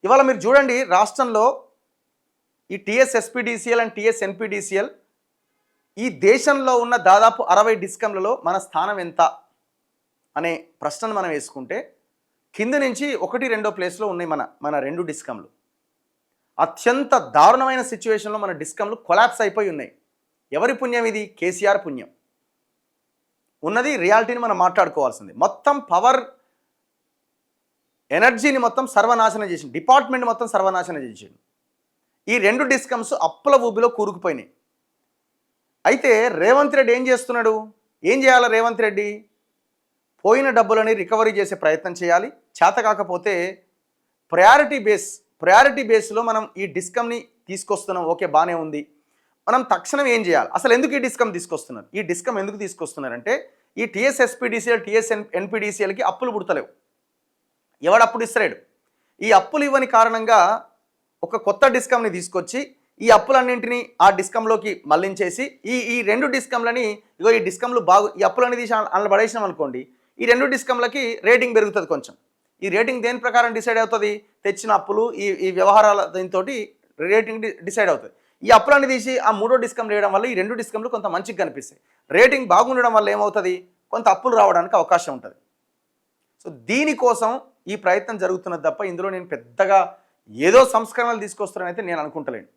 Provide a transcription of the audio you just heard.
ఇవాళ మీరు చూడండి రాష్ట్రంలో ఈ TS SPDCL and TS NPDCL ఈ దేశంలో ఉన్న దాదాపు 60 డిస్కంలలో మన స్థానం ఎంత అనే ప్రశ్నను మనం వేసుకుంటే కింద నుంచి 1-2 ప్లేస్లో ఉన్నాయి మన రెండు డిస్కంలు. అత్యంత దారుణమైన సిచ్యువేషన్లో మన డిస్కంలు కొలాప్స్ అయిపోయి ఉన్నాయి. ఎవరి పుణ్యం ఇది? కేసీఆర్ పుణ్యం. ఉన్నది రియాలిటీని మనం మాట్లాడుకోవాల్సింది. మొత్తం పవర్ ఎనర్జీని మొత్తం సర్వనాశనం చేసింది, డిపార్ట్మెంట్ మొత్తం సర్వనాశనం చేసింది. ఈ రెండు డిస్కమ్స్ అప్పుల ఊబిలో కూరుకుపోయినాయి. అయితే రేవంత్ రెడ్డి ఏం చేస్తున్నాడు? ఏం చేయాలి రేవంత్ రెడ్డి? పోయిన డబ్బులని రికవరీ చేసే ప్రయత్నం చేయాలి. చేత కాకపోతే ప్రయారిటీ బేస్లో మనం ఈ డిస్కమ్ని తీసుకొస్తున్నాం, ఓకే బాగానే ఉంది. మనం తక్షణం ఏం చేయాలి? అసలు ఎందుకు ఈ డిస్కమ్ తీసుకొస్తున్నారు? ఈ డిస్కమ్ ఎందుకు తీసుకొస్తున్నారంటే ఈ టీఎస్ ఎస్పీడీసీఎల్ టీఎస్ ఎన్పీడీసీఎల్కి అప్పులు పుడతలేవు. ఎవడు అప్పులు ఇస్తలేడు. ఈ అప్పులు ఇవ్వని కారణంగా ఒక కొత్త డిస్కమ్ని తీసుకొచ్చి ఈ అప్పులన్నింటినీ ఆ డిస్కంలోకి మళ్లించేసి ఈ రెండు డిస్కంలని ఇగో ఈ డిస్కంలు ఈ అప్పులన్నీ తీసి అందులో పడేసినాం అనుకోండి, ఈ రెండు డిస్కంలకి రేటింగ్ పెరుగుతుంది కొంచెం. ఈ రేటింగ్ దేని ప్రకారం డిసైడ్ అవుతుంది? తెచ్చిన అప్పులు ఈ వ్యవహారాల దీంతో రేటింగ్ డిసైడ్ అవుతుంది. ఈ అప్పులన్నీ తీసి ఆ మూడో డిస్కమ్ వేయడం వల్ల ఈ రెండు డిస్కంలు కొంత మంచిగా కనిపిస్తాయి. రేటింగ్ బాగుండడం వల్ల ఏమవుతుంది? కొంత అప్పులు రావడానికి అవకాశం ఉంటుంది. సో దీనికోసం ఈ ప్రయత్నం జరుగుతున్నది తప్ప ఇందులో నేను పెద్దగా ఏదో సంస్కరణలు తీసుకొస్తానని అయితే నేను అనుకుంటలేను.